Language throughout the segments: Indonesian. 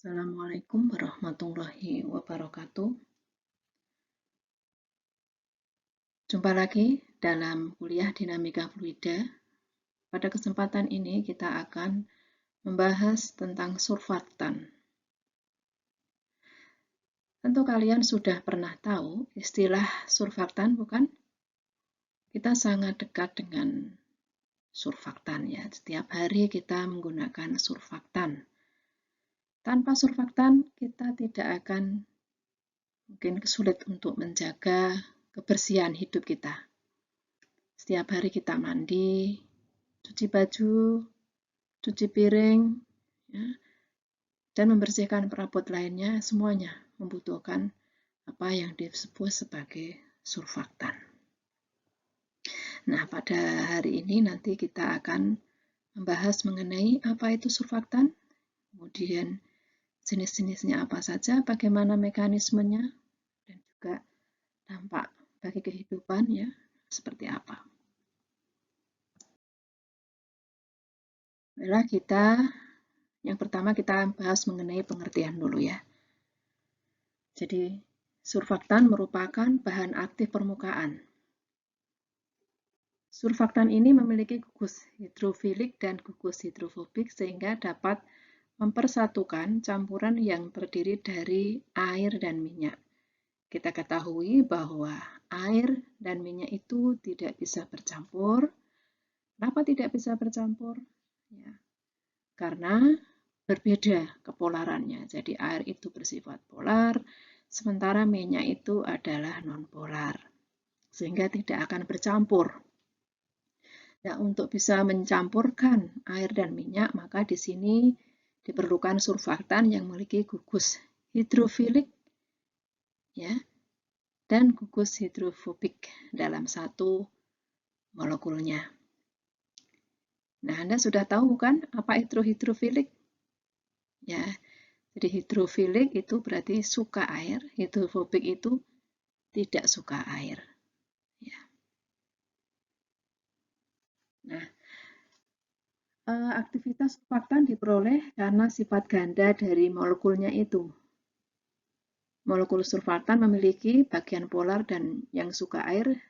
Assalamualaikum warahmatullahi wabarakatuh. Jumpa lagi dalam kuliah Dinamika Fluida. Pada kesempatan ini kita akan membahas tentang surfaktan. Tentu kalian sudah pernah tahu istilah surfaktan, bukan? Kita sangat dekat dengan surfaktan ya. Setiap hari kita menggunakan surfaktan. Tanpa surfaktan kita tidak akan mungkin sulit untuk menjaga kebersihan hidup kita. Setiap hari kita mandi, cuci baju, cuci piring, ya, dan membersihkan perabot lainnya, semuanya membutuhkan apa yang disebut sebagai surfaktan. Nah, pada hari ini nanti kita akan membahas mengenai apa itu surfaktan, kemudian jenis-jenisnya apa saja, bagaimana mekanismenya, dan juga dampak bagi kehidupan ya, seperti apa. Baiklah, yang pertama kita bahas mengenai pengertian dulu ya. Jadi, surfaktan merupakan bahan aktif permukaan. Surfaktan ini memiliki gugus hidrofilik dan gugus hidrofobik sehingga dapat mempersatukan campuran yang terdiri dari air dan minyak. Kita ketahui bahwa air dan minyak itu tidak bisa bercampur. Kenapa tidak bisa bercampur? Ya, karena berbeda kepolarannya. Jadi air itu bersifat polar, sementara minyak itu adalah nonpolar, sehingga tidak akan bercampur. Nah, untuk bisa mencampurkan air dan minyak, maka di sini diperlukan surfaktan yang memiliki gugus hidrofilik ya, dan gugus hidrofobik dalam satu molekulnya. Nah, Anda sudah tahu kan apa itu hidrofilik? Ya, jadi hidrofilik itu berarti suka air, hidrofobik itu tidak suka air. Ya. Nah, aktivitas surfaktan diperoleh karena sifat ganda dari molekulnya itu. Molekul surfaktan memiliki bagian polar dan yang suka air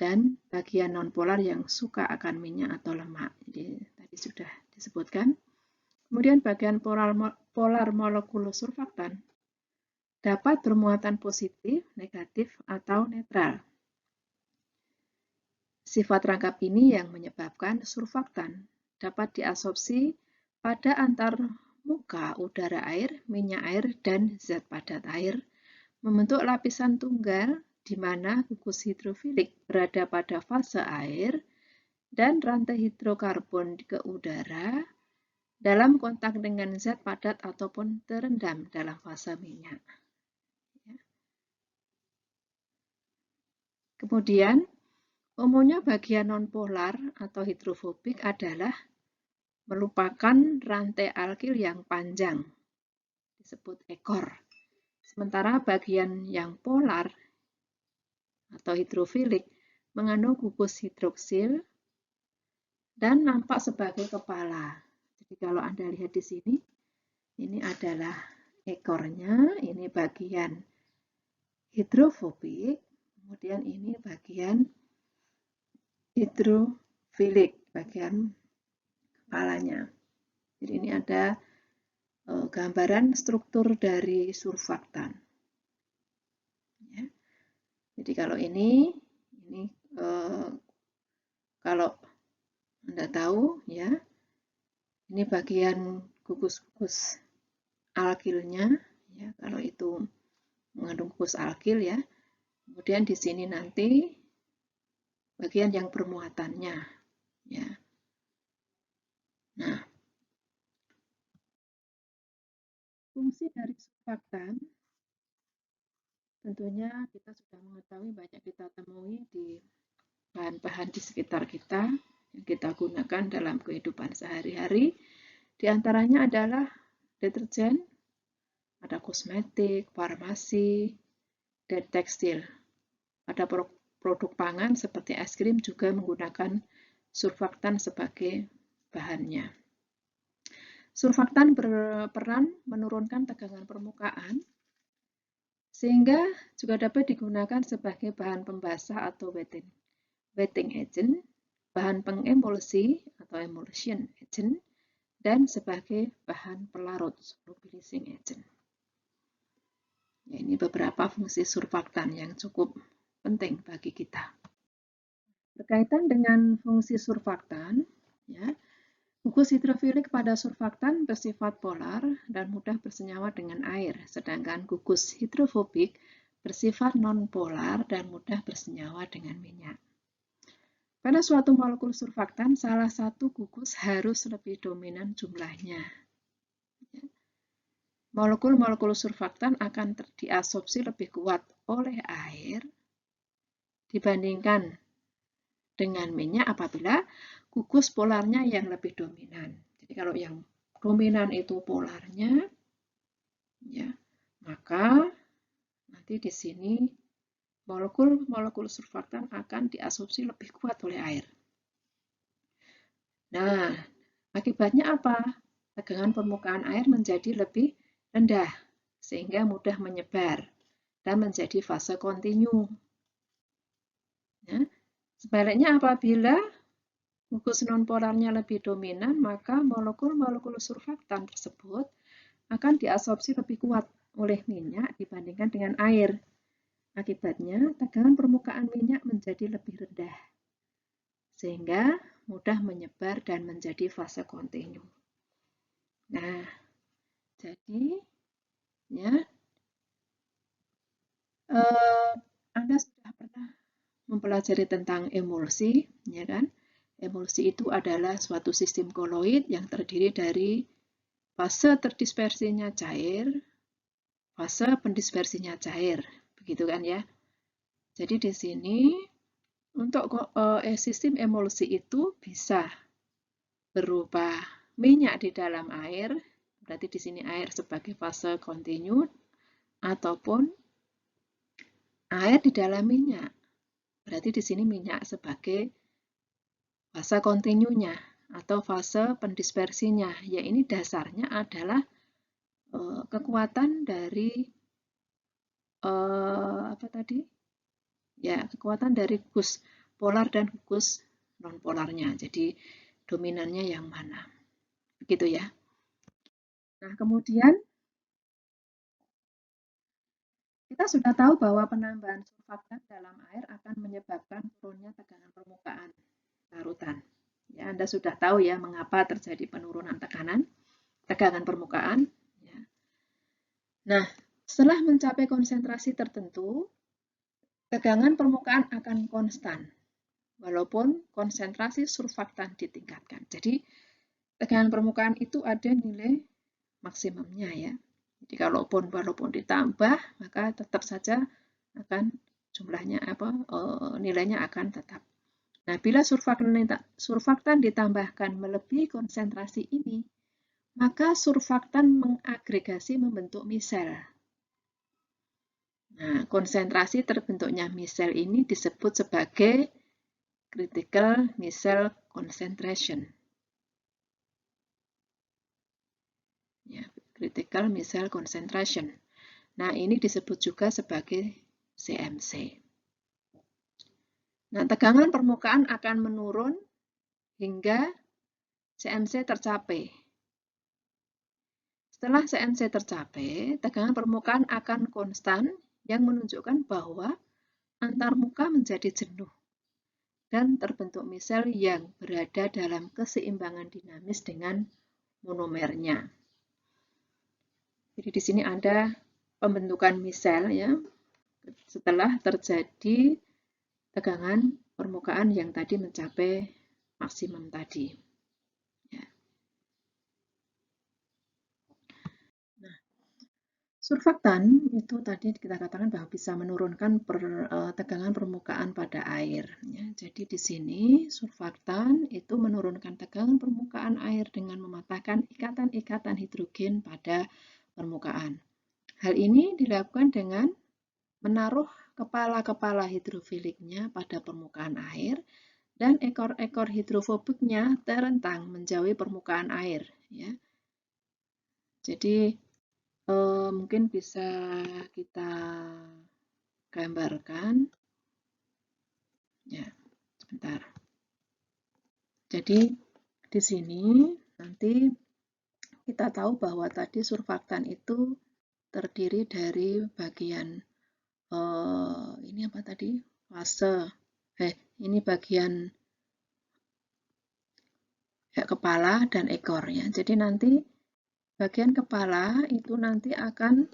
dan bagian nonpolar yang suka akan minyak atau lemak. Jadi tadi sudah disebutkan. Kemudian bagian polar molekul surfaktan dapat bermuatan positif, negatif, atau netral. Sifat rangkap ini yang menyebabkan surfaktan dapat diabsorpsi pada antar muka udara air, minyak air, dan zat padat air, membentuk lapisan tunggal di mana gugus hidrofilik berada pada fase air dan rantai hidrokarbon ke udara dalam kontak dengan zat padat ataupun terendam dalam fase minyak. Kemudian, umumnya bagian nonpolar atau hidrofobik adalah merupakan rantai alkil yang panjang, disebut ekor. Sementara bagian yang polar atau hidrofilik mengandung gugus hidroksil dan nampak sebagai kepala. Jadi kalau Anda lihat di sini, ini adalah ekornya, ini bagian hidrofobik, kemudian ini bagian hidrofilik, bagian kepalanya. Jadi ini ada gambaran struktur dari surfaktan. Ya. Jadi kalau ini kalau Anda tahu ya, ini bagian gugus-gugus alkilnya ya, kalau itu mengandung gugus alkil ya. Kemudian di sini nanti bagian yang bermuatannya ya. Nah, fungsi dari surfaktan tentunya kita sudah mengetahui, banyak kita temui di bahan-bahan di sekitar kita yang kita gunakan dalam kehidupan sehari-hari. Di antaranya adalah deterjen, ada kosmetik, farmasi, dan tekstil. Pada produk pangan seperti es krim juga menggunakan surfaktan sebagai bahannya. Surfaktan berperan menurunkan tegangan permukaan, sehingga juga dapat digunakan sebagai bahan pembasah atau wetting agent, bahan pengemulsi atau emulsion agent, dan sebagai bahan pelarut, stabilizing agent. Ya, ini beberapa fungsi surfaktan yang cukup penting bagi kita. Berkaitan dengan fungsi surfaktan, ya, gugus hidrofilik pada surfaktan bersifat polar dan mudah bersenyawa dengan air, sedangkan gugus hidrofobik bersifat nonpolar dan mudah bersenyawa dengan minyak. Pada suatu molekul surfaktan, salah satu gugus harus lebih dominan jumlahnya. Molekul-molekul surfaktan akan diabsorpsi lebih kuat oleh air dibandingkan dengan minyak apabila gugus polarnya yang lebih dominan. Jadi kalau yang dominan itu polarnya, ya, maka nanti di sini molekul-molekul surfaktan akan diabsorpsi lebih kuat oleh air. Nah, akibatnya apa? Tegangan permukaan air menjadi lebih rendah, sehingga mudah menyebar dan menjadi fase kontinu. Ya. Sebaliknya apabila gugus nonpolarnya lebih dominan, maka molekul-molekul surfaktan tersebut akan diabsorpsi lebih kuat oleh minyak dibandingkan dengan air. Akibatnya, tegangan permukaan minyak menjadi lebih rendah, sehingga mudah menyebar dan menjadi fase kontinu. Nah, jadi ya, Anda sudah pernah mempelajari tentang emulsi, ya kan? Emulsi itu adalah suatu sistem koloid yang terdiri dari fase terdispersinya cair, fase pendispersinya cair, begitu kan ya? Jadi di sini untuk sistem emulsi itu bisa berupa minyak di dalam air, berarti di sini air sebagai fase kontinu, ataupun air di dalam minyak, berarti di sini minyak sebagai fase kontinunya atau fase pendispersinya. Ya, ini dasarnya adalah kekuatan dari apa tadi? Ya, kekuatan dari gugus polar dan gugus non-polarnya. Jadi dominannya yang mana? Begitu ya. Nah, kemudian kita sudah tahu bahwa penambahan surfaktan dalam air akan menyebabkan turunnya tegangan permukaan larutan. Ya, Anda sudah tahu ya mengapa terjadi penurunan tegangan permukaan. Ya. Nah, setelah mencapai konsentrasi tertentu, tegangan permukaan akan konstan, walaupun konsentrasi surfaktan ditingkatkan. Jadi, tegangan permukaan itu ada nilai maksimumnya ya. Jadi, walaupun ditambah, maka tetap saja akan jumlahnya nilainya akan tetap. Nah, bila surfaktan ditambahkan melebihi konsentrasi ini, maka surfaktan mengagregasi membentuk misel. Nah, konsentrasi terbentuknya misel ini disebut sebagai critical micelle concentration. Ya, critical micelle concentration. Nah, ini disebut juga sebagai CMC. Nah, tegangan permukaan akan menurun hingga CMC tercapai. Setelah CMC tercapai, tegangan permukaan akan konstan yang menunjukkan bahwa antarmuka menjadi jenuh dan terbentuk misel yang berada dalam keseimbangan dinamis dengan monomernya. Jadi di sini ada pembentukan misel ya setelah terjadi tegangan permukaan yang tadi mencapai maksimum tadi. Ya. Nah, surfaktan itu tadi kita katakan bahwa bisa menurunkan tegangan permukaan pada air. Ya. Jadi di sini surfaktan itu menurunkan tegangan permukaan air dengan mematahkan ikatan-ikatan hidrogen pada permukaan. Hal ini dilakukan dengan menaruh kepala-kepala hidrofiliknya pada permukaan air dan ekor-ekor hidrofobiknya terentang menjauhi permukaan air. Ya. Jadi mungkin bisa kita gambarkan. Ya, sebentar. Jadi di sini nanti kita tahu bahwa tadi surfaktan itu terdiri dari bagian ini apa tadi? Fase. Ini bagian kepala dan ekornya. Jadi nanti bagian kepala itu nanti akan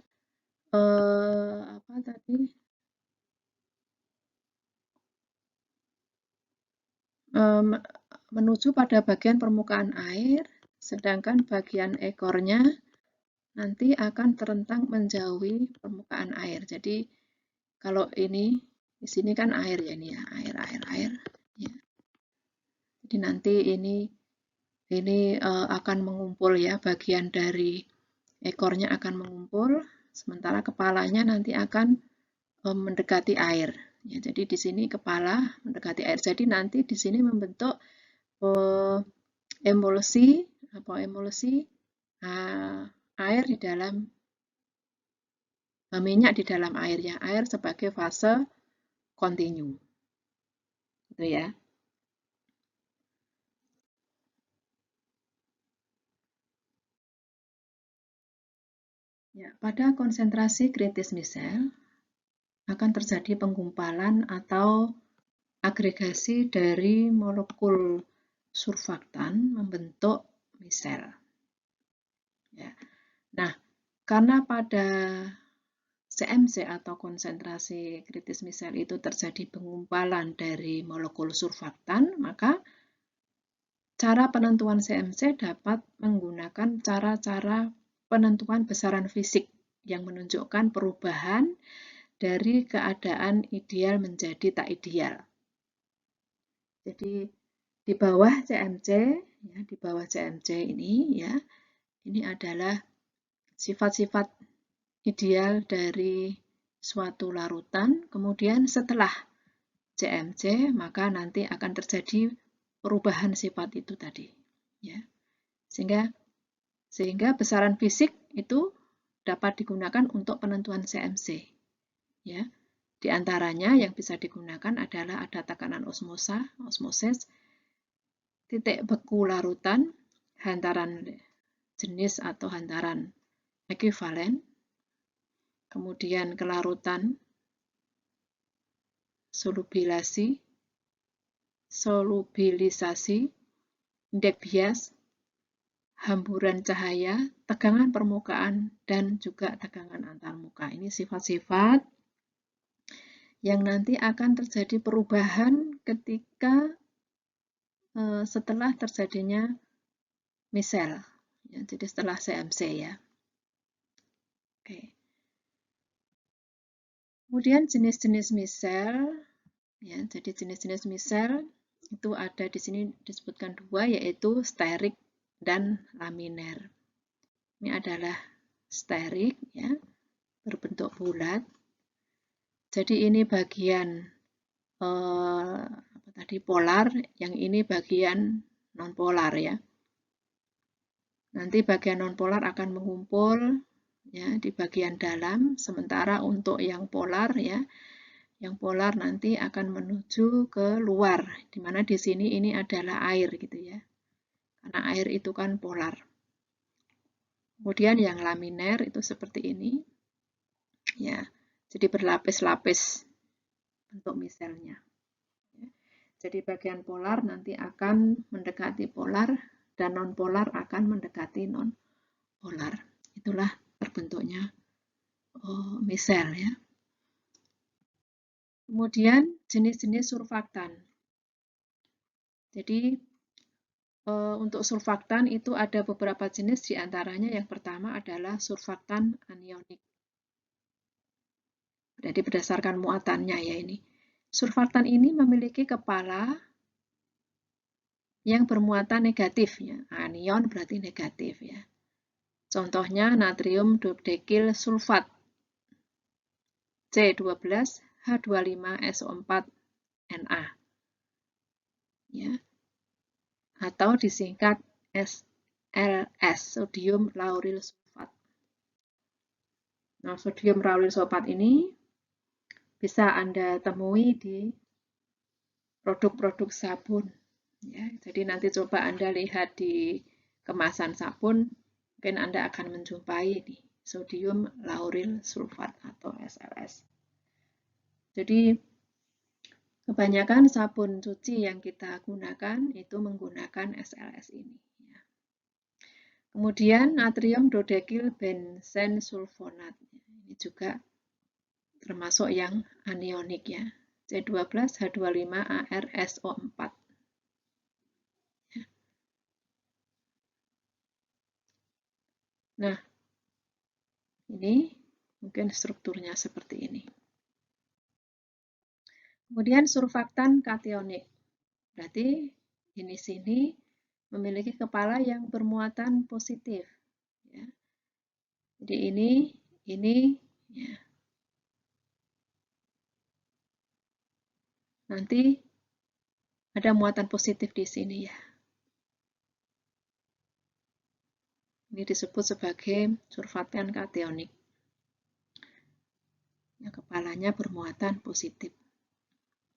apa tadi? Menuju pada bagian permukaan air, sedangkan bagian ekornya nanti akan terentang menjauhi permukaan air. Jadi kalau ini di sini kan air ya, ini ya, air. Ya. Jadi nanti ini akan mengumpul ya, bagian dari ekornya akan mengumpul, sementara kepalanya nanti akan mendekati air. Ya, jadi di sini kepala mendekati air. Jadi nanti di sini membentuk emulsi air di dalam minyak di dalam airnya, air sebagai fase kontinu. Gitu ya. Ya, pada konsentrasi kritis misel akan terjadi penggumpalan atau agregasi dari molekul surfaktan membentuk misel. Ya. Nah, karena pada CMC atau konsentrasi kritis misel itu terjadi penggumpalan dari molekul surfaktan, maka cara penentuan CMC dapat menggunakan cara-cara penentuan besaran fisik yang menunjukkan perubahan dari keadaan ideal menjadi tak ideal. Jadi di bawah CMC, ya, di bawah CMC ini ya, ini adalah sifat-sifat ideal dari suatu larutan. Kemudian setelah CMC, maka nanti akan terjadi perubahan sifat itu tadi. Ya. Sehingga besaran fisik itu dapat digunakan untuk penentuan CMC. Ya. Di antaranya yang bisa digunakan adalah ada tekanan osmosis, titik beku larutan, hantaran jenis atau hantaran ekuivalen, kemudian kelarutan, solubilisasi, indeks bias, hamburan cahaya, tegangan permukaan, dan juga tegangan antarmuka. Ini sifat-sifat yang nanti akan terjadi perubahan ketika setelah terjadinya misel. Ya, jadi setelah CMC ya. Oke. Kemudian jenis-jenis misel, ya, jadi jenis-jenis misel itu ada di sini disebutkan dua, yaitu sterik dan laminer. Ini adalah sterik, ya, berbentuk bulat. Jadi ini bagian polar, yang ini bagian nonpolar ya. Nanti bagian nonpolar akan mengumpul ya di bagian dalam, sementara untuk yang polar ya, yang polar nanti akan menuju ke luar, di mana di sini ini adalah air gitu ya. Karena air itu kan polar. Kemudian yang laminer itu seperti ini. Ya, jadi berlapis-lapis bentuk miselnya. Jadi bagian polar nanti akan mendekati polar dan non-polar akan mendekati non-polar. Itulah terbentuknya misel ya. Kemudian jenis-jenis surfaktan. Jadi untuk surfaktan itu ada beberapa jenis, diantaranya yang pertama adalah surfaktan anionik. Jadi berdasarkan muatannya ya ini. Surfaktan ini memiliki kepala yang bermuatan negatif ya. Anion berarti negatif ya. Contohnya natrium dodekil sulfat C12H25SO4Na ya. Atau disingkat SLS, sodium lauryl sulfat. Nah, sodium lauryl sulfat ini bisa Anda temui di produk-produk sabun. Ya, jadi nanti coba Anda lihat di kemasan sabun, mungkin Anda akan menjumpai nih, sodium lauryl sulfat atau SLS. Jadi kebanyakan sabun cuci yang kita gunakan itu menggunakan SLS ini. Kemudian natrium dodecyl benzen sulfonat. Ini juga termasuk yang anionik ya. C12H25ArSO4. Nah, ini mungkin strukturnya seperti ini. Kemudian surfaktan kationik. Berarti ini sini memiliki kepala yang bermuatan positif. Ya. Jadi ini ya. Nanti ada muatan positif di sini ya. Ini disebut sebagai surfaktan kationik. Ya, kepalanya bermuatan positif.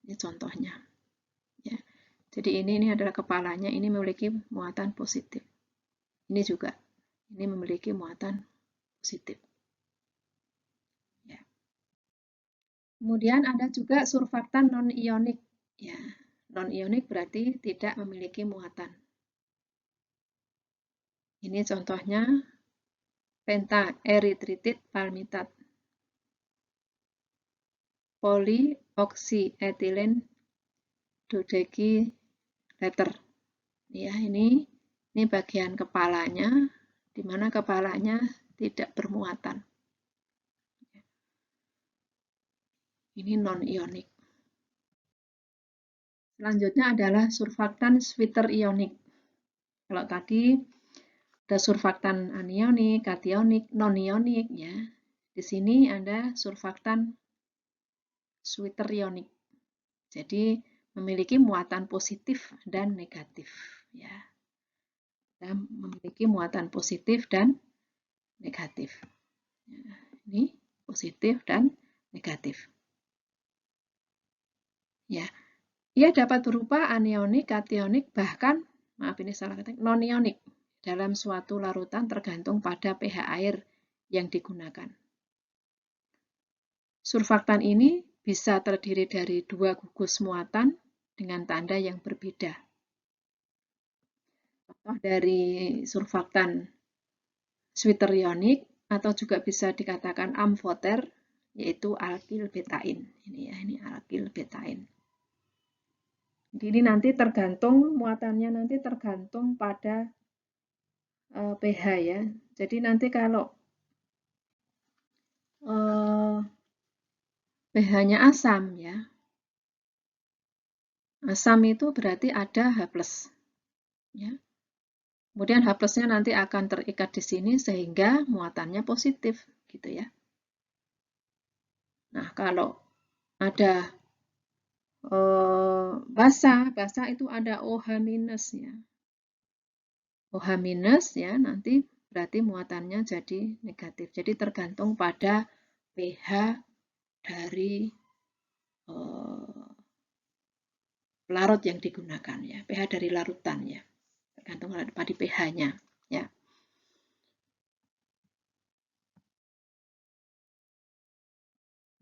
Ini contohnya. Ya. Jadi ini adalah kepalanya, ini memiliki muatan positif. Ini juga, ini memiliki muatan positif. Ya. Kemudian ada juga surfaktan non-ionik. Ya, non-ionik berarti tidak memiliki muatan. Ini contohnya pentaeritritid palmitat, polioksietilen dodecyleter. Ya, ini bagian kepalanya, di mana kepalanya tidak bermuatan. Ini non-ionik. Selanjutnya adalah surfaktan sweeter ionik. Kalau tadi ada surfaktan anionik, kationik, non-ionik ya. Di sini ada surfaktan sweeter ionik. Jadi memiliki muatan positif dan negatif ya. Dan memiliki muatan positif dan negatif. Ya, ini positif dan negatif. Ya, ia dapat berupa anionik, kationik, bahkan maaf ini salah kata, non-ionik dalam suatu larutan tergantung pada pH air yang digunakan. Surfaktan ini bisa terdiri dari dua gugus muatan dengan tanda yang berbeda. Contoh dari surfaktan sweeter ionik atau juga bisa dikatakan amfoter, yaitu alkyl betain. Ini ya, ini alkyl betain. Jadi ini nanti tergantung muatannya nanti tergantung pada pH ya. Jadi nanti kalau pH-nya asam ya. Asam itu berarti ada H+. Ya. Kemudian H+-nya nanti akan terikat di sini sehingga muatannya positif gitu ya. Nah, kalau ada basa itu ada OH- ya. OH- ya, nanti berarti muatannya jadi negatif. Jadi tergantung pada pH dari larut yang digunakan ya, pH dari larutan ya. Tergantung pada pH-nya ya.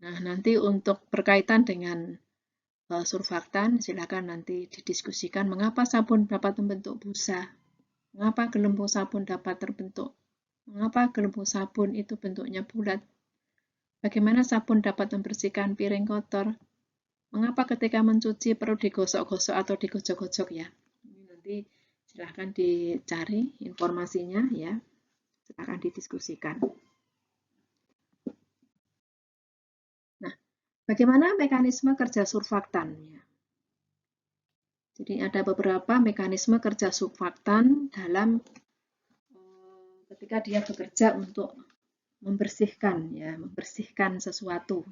Nah, nanti untuk berkaitan dengan surfaktan, silakan nanti didiskusikan mengapa sabun dapat membentuk busa, mengapa gelembung sabun dapat terbentuk, mengapa gelembung sabun itu bentuknya bulat, bagaimana sabun dapat membersihkan piring kotor, mengapa ketika mencuci perlu digosok-gosok atau digojok-gojok ya. Ini nanti silakan dicari informasinya ya, silakan didiskusikan. Nah, bagaimana mekanisme kerja surfaktan? Jadi ada beberapa mekanisme kerja surfaktan dalam ketika dia bekerja untuk membersihkan ya, membersihkan sesuatu.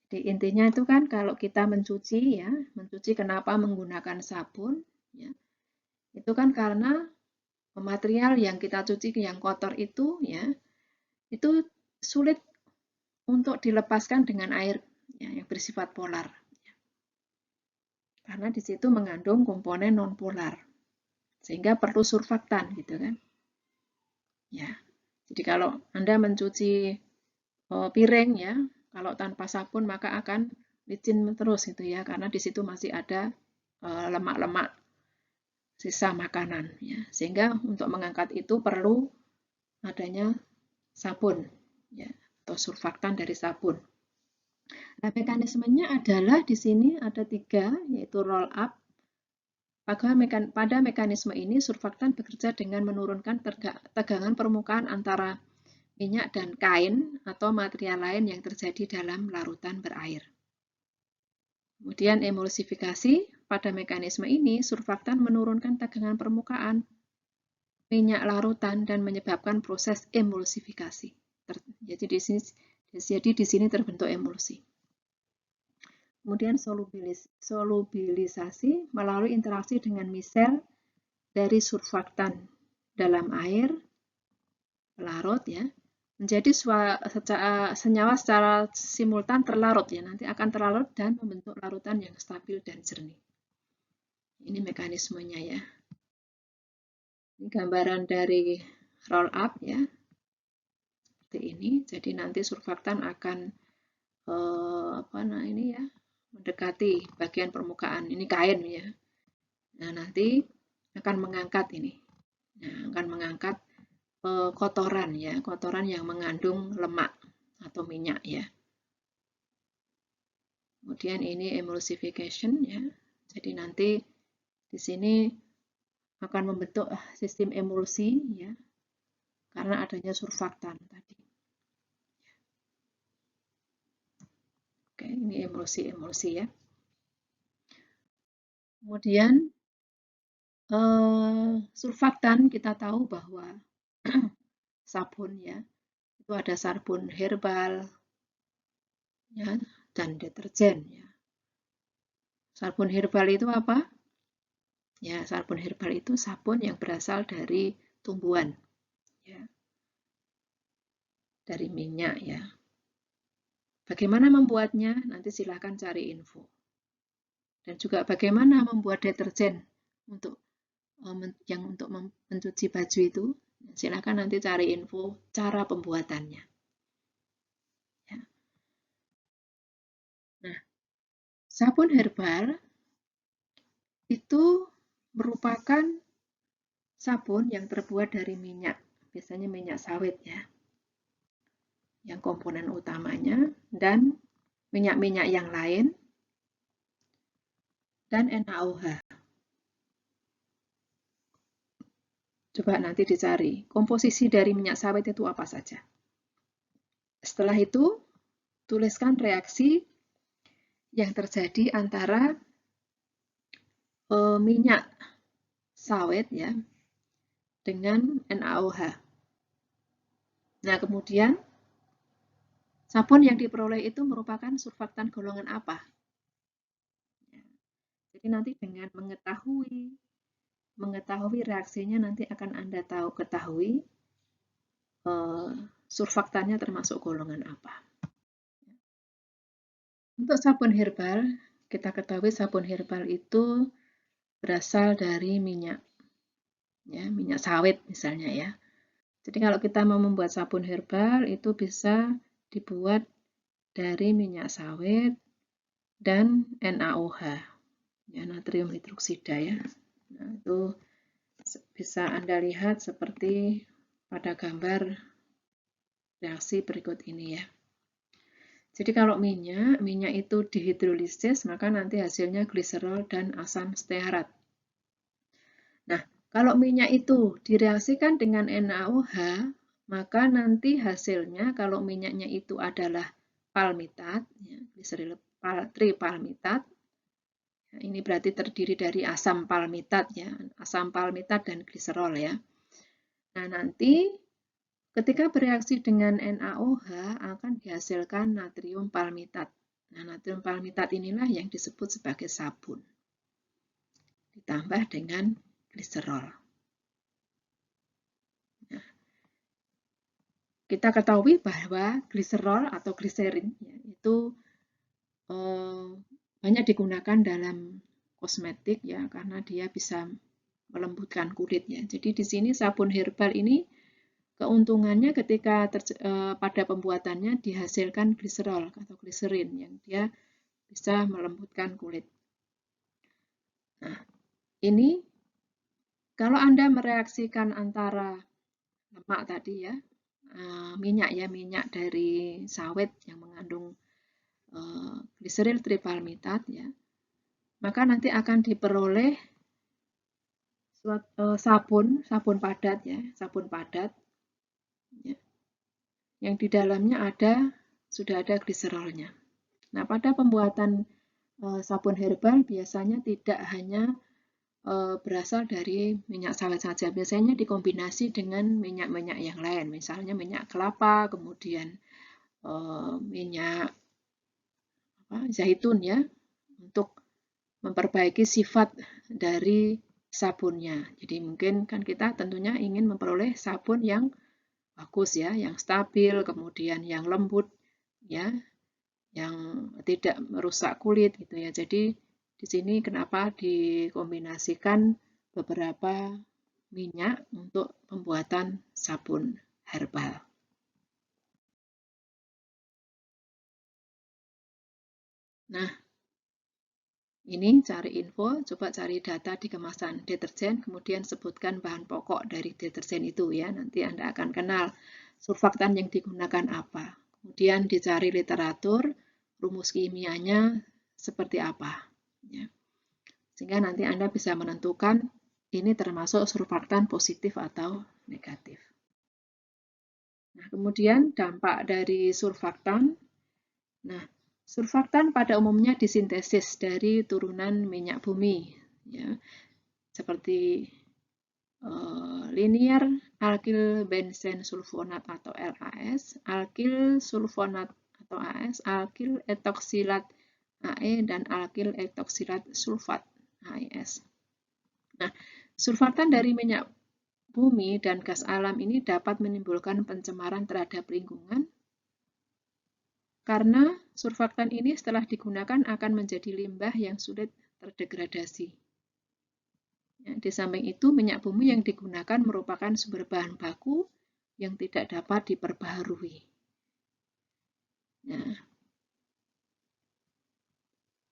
Jadi intinya itu kan kalau kita mencuci ya, mencuci kenapa menggunakan sabun ya. Itu kan karena material yang kita cuci yang kotor itu ya, itu sulit untuk dilepaskan dengan air ya, yang bersifat polar. Karena di situ mengandung komponen non-polar. Sehingga perlu surfaktan gitu kan. Ya. Jadi kalau Anda mencuci piring ya, kalau tanpa sabun maka akan licin terus gitu ya, karena di situ masih ada lemak-lemak sisa makanan ya. Sehingga untuk mengangkat itu perlu adanya sabun ya, atau surfaktan dari sabun. Nah, mekanismenya adalah di sini ada 3, yaitu roll up. Pada mekanisme ini, surfaktan bekerja dengan menurunkan tegangan permukaan antara minyak dan kain atau material lain yang terjadi dalam larutan berair. Kemudian emulsifikasi, pada mekanisme ini surfaktan menurunkan tegangan permukaan minyak larutan dan menyebabkan proses emulsifikasi. Jadi di sini terbentuk emulsi. Kemudian solubilisasi melalui interaksi dengan misel dari surfaktan dalam air larut ya, menjadi senyawa secara simultan terlarut ya, nanti akan terlarut dan membentuk larutan yang stabil dan jernih. Ini mekanismenya ya. Ini gambaran dari roll up ya, seperti ini. Jadi nanti surfaktan akan ini ya, mendekati bagian permukaan. Ini kain ya. Nah nanti akan mengangkat ini. Nah, akan mengangkat kotoran ya, kotoran yang mengandung lemak atau minyak ya. Kemudian ini emulsification ya. Jadi nanti di sini akan membentuk sistem emulsi ya, karena adanya surfaktan tadi. Oke, ini emulsi ya. Kemudian surfaktan kita tahu bahwa sabun ya, itu ada sabun herbal ya, dan deterjen ya. Sabun herbal itu apa? Ya, sabun herbal itu sabun yang berasal dari tumbuhan ya. Dari minyak ya. Bagaimana membuatnya? Nanti silahkan cari info. Dan juga bagaimana membuat deterjen untuk mencuci baju itu, silakan nanti cari info cara pembuatannya. Ya. Nah, sabun herbal itu merupakan sabun yang terbuat dari minyak, biasanya minyak sawit ya, yang komponen utamanya, dan minyak-minyak yang lain, dan NaOH. Coba nanti dicari, komposisi dari minyak sawit itu apa saja. Setelah itu, tuliskan reaksi yang terjadi antara minyak sawit ya dengan NaOH. Nah, kemudian sabun yang diperoleh itu merupakan surfaktan golongan apa? Ya. Jadi nanti dengan mengetahui reaksinya nanti akan Anda ketahui surfaktannya termasuk golongan apa. Untuk sabun herbal, kita ketahui sabun herbal itu berasal dari minyak, ya, minyak sawit misalnya ya. Jadi kalau kita mau membuat sabun herbal itu bisa dibuat dari minyak sawit dan NaOH, ya, natrium hidroksida ya. Nah, itu bisa Anda lihat seperti pada gambar reaksi berikut ini ya. Jadi kalau minyak itu dihidrolisis, maka nanti hasilnya gliserol dan asam stearat. Nah, kalau minyak itu direaksikan dengan NaOH, maka nanti hasilnya kalau minyaknya itu adalah palmitat, ya, gliseril tripalmitat, ya, ini berarti terdiri dari asam palmitat ya, asam palmitat dan gliserol ya. Nah, nanti ketika bereaksi dengan NaOH akan dihasilkan natrium palmitat. Nah, natrium palmitat inilah yang disebut sebagai sabun. Ditambah dengan gliserol. kita ketahui bahwa gliserol atau gliserin ya, itu banyak digunakan dalam kosmetik ya, karena dia bisa melembutkan kulit ya. Jadi di sini sabun herbal ini keuntungannya ketika pada pembuatannya dihasilkan gliserol atau gliserin yang dia bisa melembutkan kulit. Nah, ini kalau Anda mereaksikan antara lemak tadi ya, minyak dari sawit yang mengandung gliseril tripalmitat ya, maka nanti akan diperoleh sabun padat ya, sabun padat ya, yang di dalamnya sudah ada gliserolnya. Nah, pada pembuatan sabun herbal biasanya tidak hanya berasal dari minyak sawit saja, biasanya dikombinasi dengan minyak-minyak yang lain, misalnya minyak kelapa, kemudian minyak zaitun ya, untuk memperbaiki sifat dari sabunnya. Jadi mungkin kan kita tentunya ingin memperoleh sabun yang bagus ya, yang stabil, kemudian yang lembut ya, yang tidak merusak kulit gitu ya. Jadi di sini kenapa dikombinasikan beberapa minyak untuk pembuatan sabun herbal. Nah, ini cari info, coba cari data di kemasan deterjen, kemudian sebutkan bahan pokok dari deterjen itu ya. Nanti Anda akan kenal surfaktan yang digunakan apa. Kemudian dicari literatur, rumus kimianya seperti apa. Ya. Sehingga nanti Anda bisa menentukan ini termasuk surfaktan positif atau negatif. Nah, kemudian dampak dari surfaktan. Nah, surfaktan pada umumnya disintesis dari turunan minyak bumi, ya, seperti linear alkyl benzen sulfonat atau LAS, alkyl sulfonat atau AS, alkyl etoksilat AE, dan alkyl etoksilat sulfat AES. Nah, surfaktan dari minyak bumi dan gas alam ini dapat menimbulkan pencemaran terhadap lingkungan, karena surfaktan ini setelah digunakan akan menjadi limbah yang sulit terdegradasi. Ya, di samping itu, minyak bumi yang digunakan merupakan sumber bahan baku yang tidak dapat diperbaharui. Nah,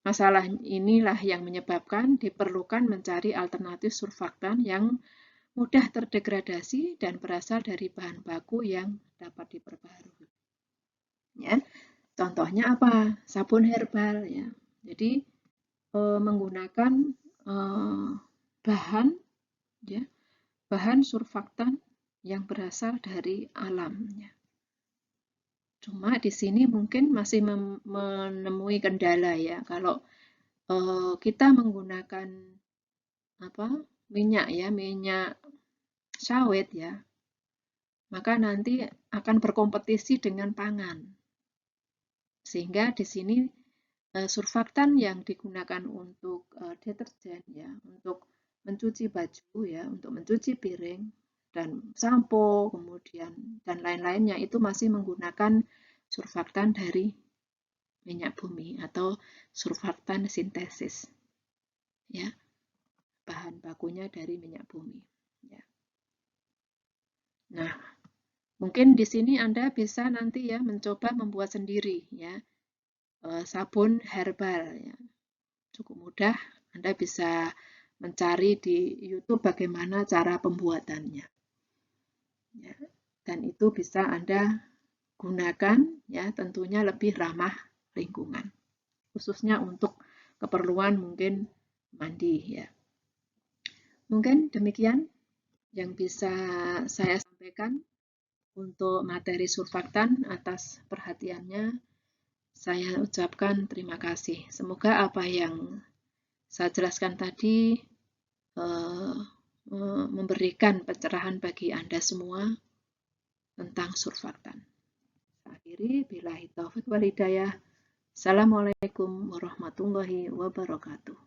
masalah inilah yang menyebabkan diperlukan mencari alternatif surfaktan yang mudah terdegradasi dan berasal dari bahan baku yang dapat diperbaharui. Ya, contohnya apa? Sabun herbal ya. Jadi menggunakan bahan ya, bahan surfaktan yang berasal dari alam ya. Cuma di sini mungkin masih menemui kendala ya. Kalau kita menggunakan minyak ya, minyak sawit ya, maka nanti akan berkompetisi dengan pangan. Sehingga di sini surfaktan yang digunakan untuk deterjen ya, untuk mencuci baju ya, untuk mencuci piring dan sampo, kemudian dan lain-lainnya itu masih menggunakan surfaktan dari minyak bumi atau surfaktan sintesis. Ya. Bahan bakunya dari minyak bumi ya. Nah, mungkin di sini Anda bisa nanti ya mencoba membuat sendiri ya. Sabun herbal ya. Cukup mudah, Anda bisa mencari di YouTube bagaimana cara pembuatannya. Ya, dan itu bisa Anda gunakan ya, tentunya lebih ramah lingkungan. Khususnya untuk keperluan mungkin mandi ya. Mungkin demikian yang bisa saya sampaikan untuk materi surfaktan. Atas perhatiannya saya ucapkan terima kasih. Semoga apa yang saya jelaskan tadi memberikan pencerahan bagi Anda semua tentang surfaktan. Akhiri, billahi taufiq wal hidayah. Assalamualaikum warahmatullahi wabarakatuh.